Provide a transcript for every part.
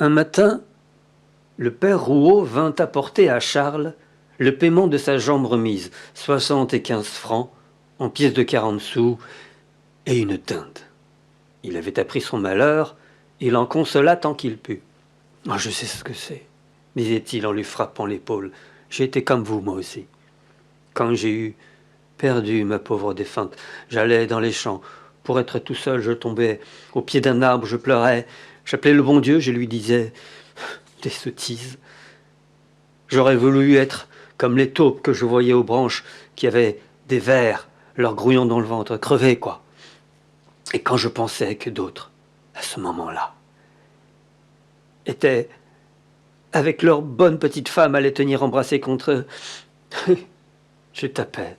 Un matin, le père Rouault vint apporter à Charles le paiement de sa jambe remise, 75 francs, en pièces de 40 sous, et une dinde. Il avait appris son malheur, il en consola tant qu'il put. « Je sais ce que c'est, disait-il en lui frappant l'épaule. J'ai été comme vous, moi aussi. Quand j'ai eu perdu ma pauvre défunte, j'allais dans les champs. Pour être tout seul, je tombais au pied d'un arbre, je pleurais. J'appelais le bon Dieu, je lui disais des sottises. J'aurais voulu être comme les taupes que je voyais aux branches, qui avaient des vers, leur grouillon dans le ventre, crevés, quoi. Et quand je pensais que d'autres, à ce moment-là, étaient avec leur bonne petite femme à les tenir embrassés contre eux, je tapais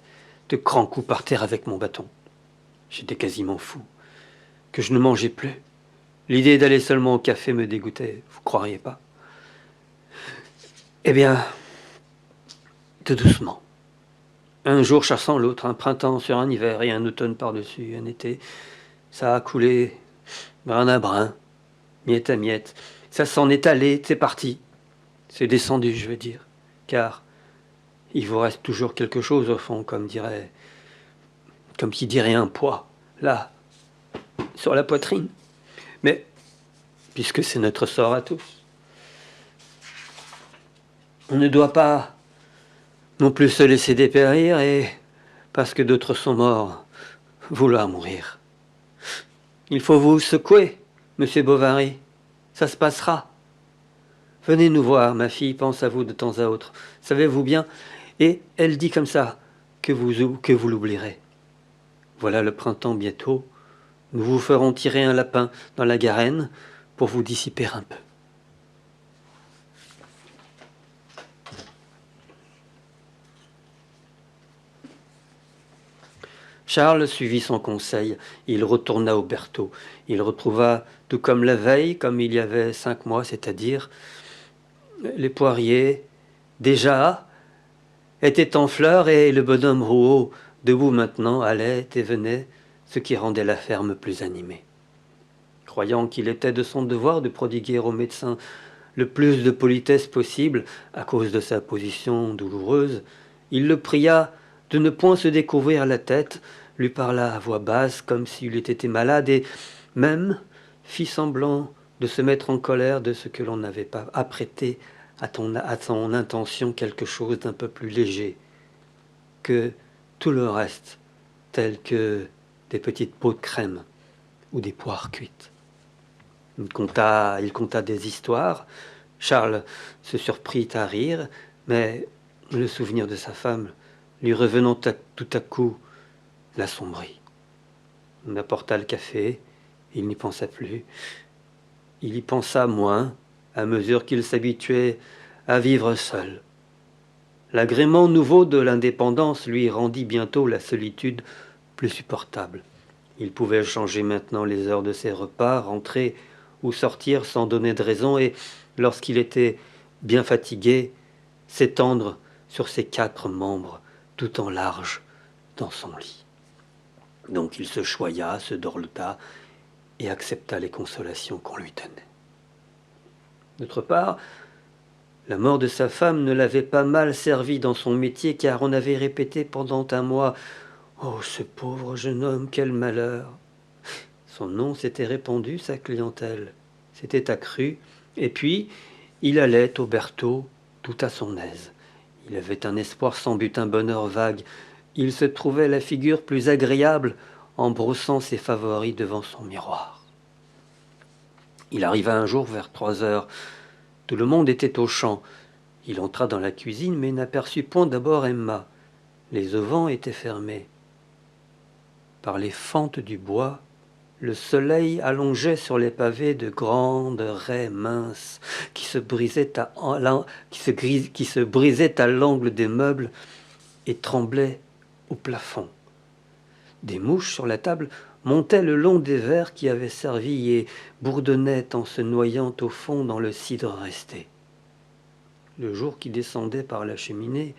de grands coups par terre avec mon bâton. J'étais quasiment fou, que je ne mangeais plus. L'idée d'aller seulement au café me dégoûtait, vous croiriez pas? Eh bien, tout doucement. Un jour chassant l'autre, un printemps sur un hiver et un automne par-dessus, un été, ça a coulé brin à brin, miette à miette. Ça s'en est allé, c'est parti. C'est descendu, je veux dire. Car il vous reste toujours quelque chose au fond, comme qui dirait un poids, là, sur la poitrine. Mais, puisque c'est notre sort à tous, on ne doit pas non plus se laisser dépérir et, parce que d'autres sont morts, vouloir mourir. Il faut vous secouer, monsieur Bovary. Ça se passera. Venez nous voir, ma fille pense à vous de temps à autre. Savez-vous bien? Et elle dit comme ça que vous l'oublierez. Voilà le printemps bientôt. Nous vous ferons tirer un lapin dans la garenne pour vous dissiper un peu. Charles suivit son conseil. Il retourna au Berthaud. Il retrouva, tout comme la veille, comme il y avait 5 mois, c'est-à-dire, les poiriers, déjà, étaient en fleurs et le bonhomme Rouault, debout maintenant, allait et venait, ce qui rendait la ferme plus animée. Croyant qu'il était de son devoir de prodiguer au médecin le plus de politesse possible, à cause de sa position douloureuse, il le pria de ne point se découvrir la tête, lui parla à voix basse comme s'il eût été malade et même fit semblant de se mettre en colère de ce que l'on n'avait pas apprêté à son intention quelque chose d'un peu plus léger que tout le reste, tel que des petites pots de crème ou des poires cuites. Il conta des histoires. Charles se surprit à rire, mais le souvenir de sa femme, lui revenant tout à coup, l'assombrit. On apporta le café, il n'y pensa plus. Il y pensa moins, à mesure qu'il s'habituait à vivre seul. L'agrément nouveau de l'indépendance lui rendit bientôt la solitude plus supportable. Il pouvait changer maintenant les heures de ses repas, rentrer ou sortir sans donner de raison, et, lorsqu'il était bien fatigué, s'étendre sur ses 4 membres, tout en large, dans son lit. Donc il se choya, se dorlota, et accepta les consolations qu'on lui donnait. D'autre part, la mort de sa femme ne l'avait pas mal servi dans son métier, car on avait répété pendant un mois « Oh, ce pauvre jeune homme, quel malheur !» Son nom s'était répandu, sa clientèle s'était accrue, et puis il allait au Berthaud tout à son aise. Il avait un espoir sans but, un bonheur vague. Il se trouvait la figure plus agréable en brossant ses favoris devant son miroir. Il arriva un jour vers 3 heures. Tout le monde était aux champs. Il entra dans la cuisine, mais n'aperçut point d'abord Emma. Les auvents étaient fermés. Par les fentes du bois, le soleil allongeait sur les pavés de grandes raies minces qui se brisaient à l'angle des meubles et tremblaient au plafond. Des mouches sur la table montaient le long des verres qui avaient servi et bourdonnaient en se noyant au fond dans le cidre resté. Le jour qui descendait par la cheminée,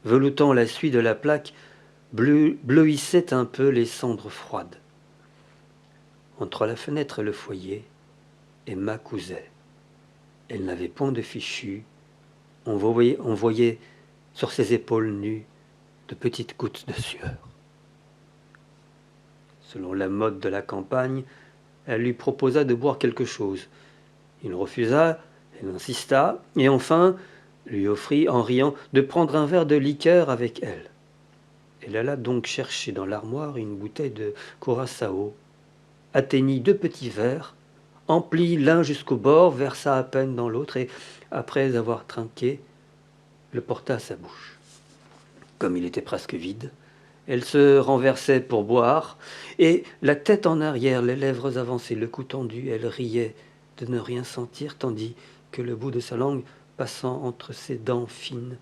veloutant la suie de la plaque, bleuissait un peu les cendres froides. Entre la fenêtre et le foyer, Emma cousait. Elle n'avait point de fichu. On voyait sur ses épaules nues de petites gouttes de sueur. Selon la mode de la campagne, elle lui proposa de boire quelque chose. Il refusa, elle insista, et enfin lui offrit, en riant, de prendre un verre de liqueur avec elle. Elle alla donc chercher dans l'armoire une bouteille de curaçao, atteignit 2 petits verres, emplit l'un jusqu'au bord, versa à peine dans l'autre, et, après avoir trinqué, le porta à sa bouche. Comme il était presque vide, elle se renversait pour boire, et, la tête en arrière, les lèvres avancées, le cou tendu, elle riait de ne rien sentir, tandis que le bout de sa langue, passant entre ses dents fines,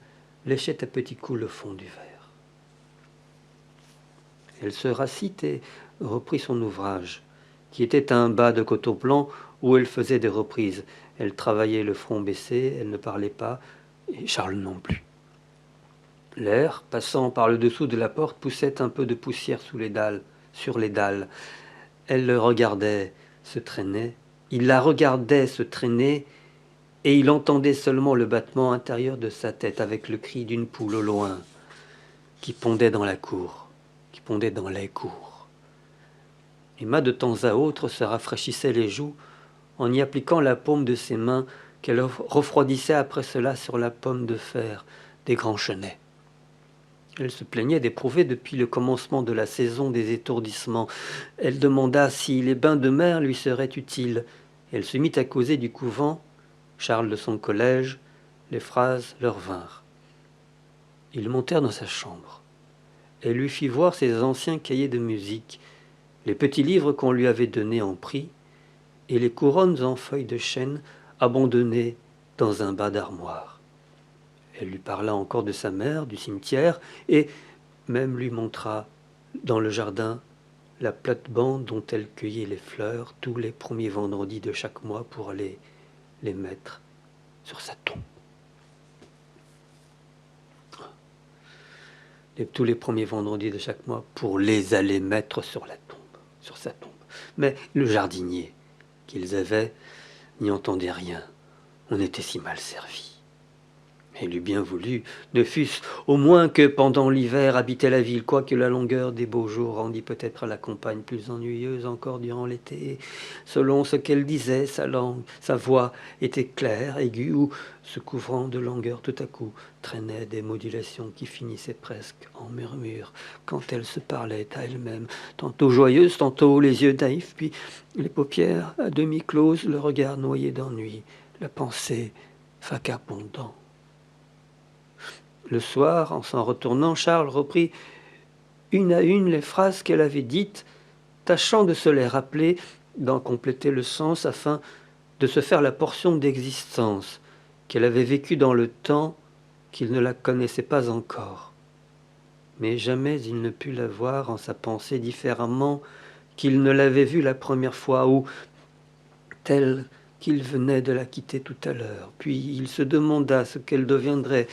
léchait à petits coups le fond du verre. Elle se rassit et reprit son ouvrage, qui était un bas de coton blanc où elle faisait des reprises. Elle travaillait le front baissé, elle ne parlait pas, et Charles non plus. L'air, passant par le dessous de la porte, poussait un peu de poussière sur les dalles. Elle le regardait, se traînait. Il la regardait se traîner, et il entendait seulement le battement intérieur de sa tête avec le cri d'une poule au loin, qui pondait dans la cour, qui pondait dans les cours. Emma, de temps à autre, se rafraîchissait les joues en y appliquant la paume de ses mains qu'elle refroidissait après cela sur la pomme de fer des grands chenets. Elle se plaignait d'éprouver depuis le commencement de la saison des étourdissements. Elle demanda si les bains de mer lui seraient utiles. Elle se mit à causer du couvent, Charles de son collège. Les phrases leur vinrent. Ils montèrent dans sa chambre. Elle lui fit voir ses anciens cahiers de musique, les petits livres qu'on lui avait donnés en prix, et les couronnes en feuilles de chêne abandonnées dans un bas d'armoire. Elle lui parla encore de sa mère, du cimetière, et même lui montra, dans le jardin, la plate-bande dont elle cueillait les fleurs tous les premiers vendredis de chaque mois pour aller les mettre sur sa tombe. Tous les premiers vendredis de chaque mois pour les aller mettre sur sa tombe. Mais le jardinier qu'ils avaient n'y entendait rien. On était si mal servi. Elle eût bien voulu, ne fût-ce au moins que pendant l'hiver habitait la ville, quoique la longueur des beaux jours rendit peut-être la campagne plus ennuyeuse encore durant l'été. Selon ce qu'elle disait, sa voix était claire, aiguë, ou, se couvrant de langueur tout à coup, traînait des modulations qui finissaient presque en murmures, quand elle se parlait à elle-même, tantôt joyeuse, tantôt les yeux naïfs, puis les paupières à demi closes, le regard noyé d'ennui, la pensée vagabondant. Le soir, en s'en retournant, Charles reprit une à une les phrases qu'elle avait dites, tâchant de se les rappeler, d'en compléter le sens, afin de se faire la portion d'existence qu'elle avait vécue dans le temps qu'il ne la connaissait pas encore. Mais jamais il ne put la voir en sa pensée différemment qu'il ne l'avait vue la première fois, ou telle qu'il venait de la quitter tout à l'heure. Puis il se demanda ce qu'elle deviendrait,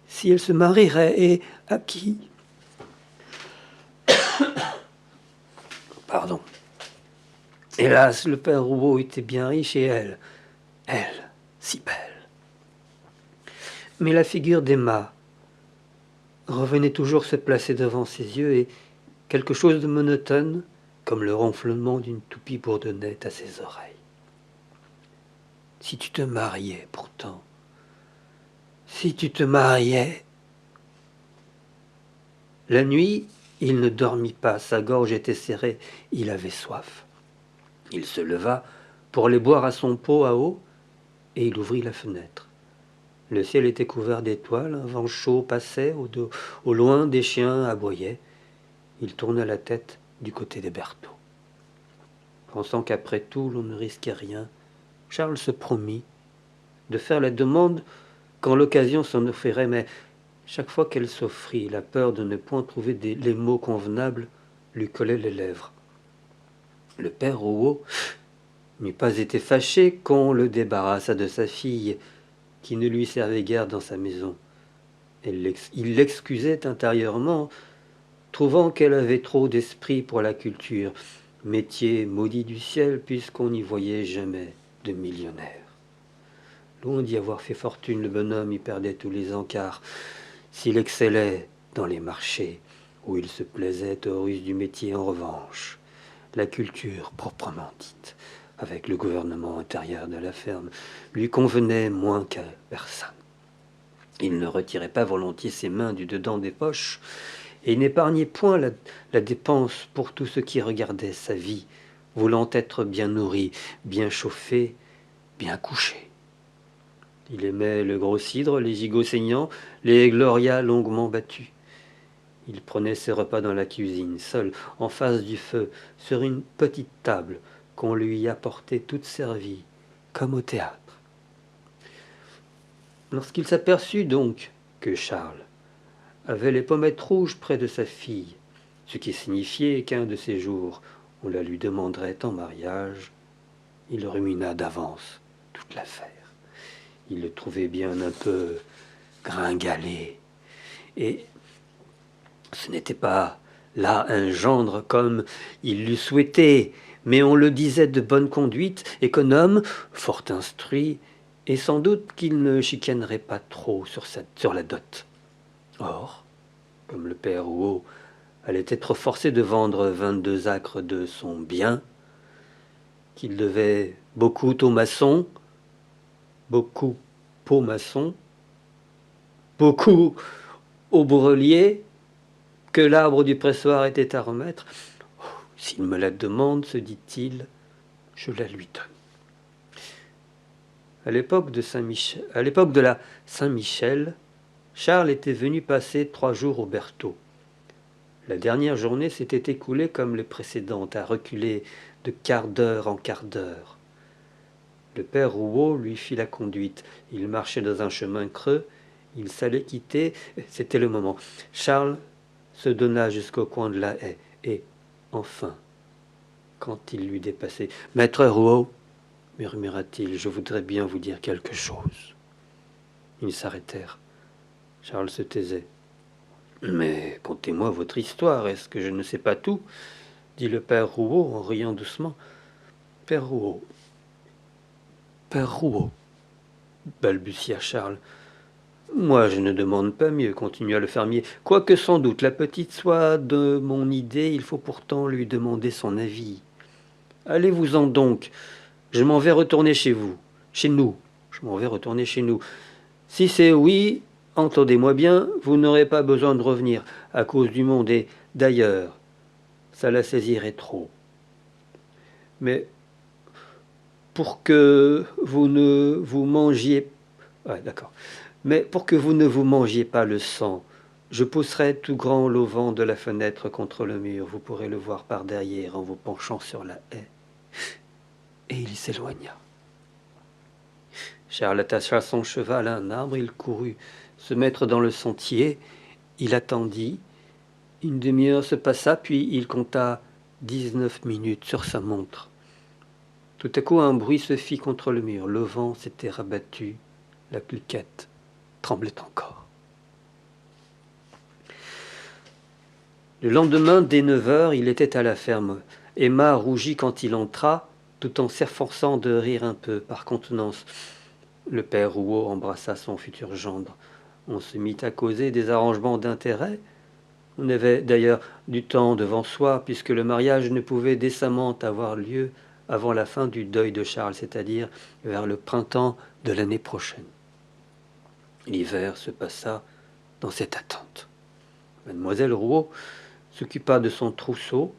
si elle se marierait, et à qui. Pardon. Hélas, le père Rouault était bien riche, et elle, si belle. Mais la figure d'Emma revenait toujours se placer devant ses yeux, et quelque chose de monotone, comme le ronflement d'une toupie, bourdonnait à ses oreilles. Si tu te mariais, pourtant, si tu te mariais. La nuit, il ne dormit pas, sa gorge était serrée, il avait soif. Il se leva pour aller boire à son pot à eau, et il ouvrit la fenêtre. Le ciel était couvert d'étoiles, un vent chaud passait, au loin des chiens aboyaient. Il tourna la tête du côté des Bertaux. Pensant qu'après tout l'on ne risquait rien, Charles se promit de faire la demande quand l'occasion s'en offrirait, mais chaque fois qu'elle s'offrit, la peur de ne point trouver les mots convenables lui collait les lèvres. Le père Rouault n'eût pas été fâché qu'on le débarrassât de sa fille, qui ne lui servait guère dans sa maison. Il l'excusait intérieurement, trouvant qu'elle avait trop d'esprit pour la culture, métier maudit du ciel puisqu'on n'y voyait jamais de millionnaire. Loin d'y avoir fait fortune, le bonhomme y perdait tous les ans, car s'il excellait dans les marchés, où il se plaisait aux ruses du métier, en revanche, la culture proprement dite, avec le gouvernement intérieur de la ferme, lui convenait moins qu'à personne. Il ne retirait pas volontiers ses mains du dedans des poches, et n'épargnait point la dépense pour tout ce qui regardait sa vie, voulant être bien nourri, bien chauffé, bien couché. Il aimait le gros cidre, les gigots saignants, les glorias longuement battus. Il prenait ses repas dans la cuisine, seul, en face du feu, sur une petite table qu'on lui apportait toute servie, comme au théâtre. Lorsqu'il s'aperçut donc que Charles avait les pommettes rouges près de sa fille, ce qui signifiait qu'un de ces jours on la lui demanderait en mariage, il rumina d'avance toute l'affaire. Il le trouvait bien un peu gringalé, et ce n'était pas là un gendre comme il l'eût souhaité, mais on le disait de bonne conduite, économe, fort instruit, et sans doute qu'il ne chicanerait pas trop sur la dot. Or, comme le père Rouault allait être forcé de vendre 22 acres de son bien, qu'il devait beaucoup aux maçons, beaucoup aux maçons, beaucoup aux breliers, que l'arbre du pressoir était à remettre. Oh, s'il me la demande, se dit-il, je la lui donne. À l'époque de la Saint-Michel, Charles était venu passer 3 jours au Berthaud. La dernière journée s'était écoulée comme les précédentes, à reculer de quart d'heure en quart d'heure. Le père Rouault lui fit la conduite. Il marchait dans un chemin creux. Il s'allait quitter. C'était le moment. Charles se donna jusqu'au coin de la haie. Et, enfin, quand il l'eut dépassé, « Maître Rouault, murmura-t-il, je voudrais bien vous dire quelque chose. » Ils s'arrêtèrent. Charles se taisait. « Mais contez-moi votre histoire, est-ce que je ne sais pas tout ?» dit le père Rouault en riant doucement. « Père Rouault, balbutia Charles. « Moi, je ne demande pas mieux, continua le fermier. Quoique sans doute la petite soit de mon idée, il faut pourtant lui demander son avis. Allez-vous-en donc, je m'en vais retourner chez vous, chez nous. Je m'en vais retourner chez nous. Si c'est oui, entendez-moi bien, vous n'aurez pas besoin de revenir à cause du monde et d'ailleurs, ça la saisirait trop. Mais pour que vous ne vous mangiez... Ouais, d'accord. Mais pour que vous ne vous mangiez pas le sang, je pousserai tout grand l'auvent de la fenêtre contre le mur. Vous pourrez le voir par derrière en vous penchant sur la haie. Et il s'éloigna. Charles attacha son cheval à un arbre, il courut se mettre dans le sentier. Il attendit. Une demi-heure se passa, puis il compta 19 minutes sur sa montre. Tout à coup, un bruit se fit contre le mur. Le vent s'était rabattu. La cliquette tremblait encore. Le lendemain, dès 9 heures, il était à la ferme. Emma rougit quand il entra, tout en s'efforçant de rire un peu, par contenance. Le père Rouault embrassa son futur gendre. On se mit à causer des arrangements d'intérêt. On avait d'ailleurs du temps devant soi, puisque le mariage ne pouvait décemment avoir lieu avant la fin du deuil de Charles, c'est-à-dire vers le printemps de l'année prochaine. L'hiver se passa dans cette attente. Mademoiselle Rouault s'occupa de son trousseau.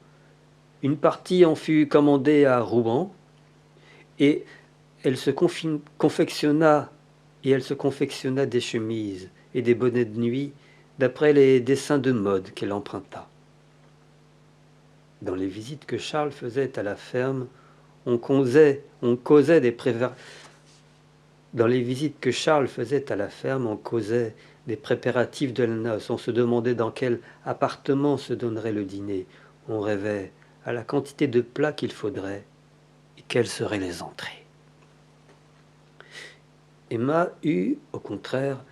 Une partie en fut commandée à Rouen, et elle se confectionna des chemises et des bonnets de nuit d'après les dessins de mode qu'elle emprunta. Dans les visites que Charles faisait à la ferme, on causait des préparatifs de la noce. On se demandait dans quel appartement se donnerait le dîner. On rêvait à la quantité de plats qu'il faudrait et quelles seraient les entrées. Emma eut, au contraire,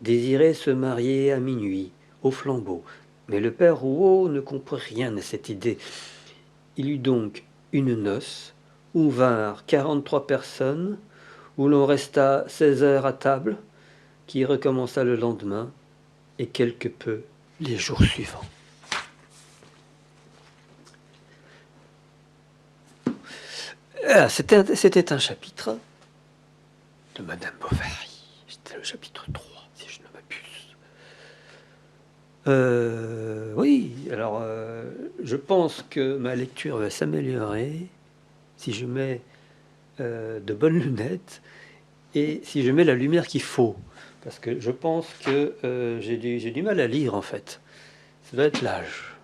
désiré se marier à minuit, au flambeau. Mais le père Rouault ne comprit rien à cette idée. Il eut donc une noce où vinrent 43 personnes, où l'on resta 16 heures à table, qui recommença le lendemain, et quelque peu les jours suivants. C'était un chapitre de Madame Bovary. C'était le chapitre 3, si je ne m'abuse. Oui, alors je pense que ma lecture va s'améliorer si je mets de bonnes lunettes et si je mets la lumière qu'il faut. Parce que je pense que j'ai du mal à lire, en fait. Ça doit être l'âge.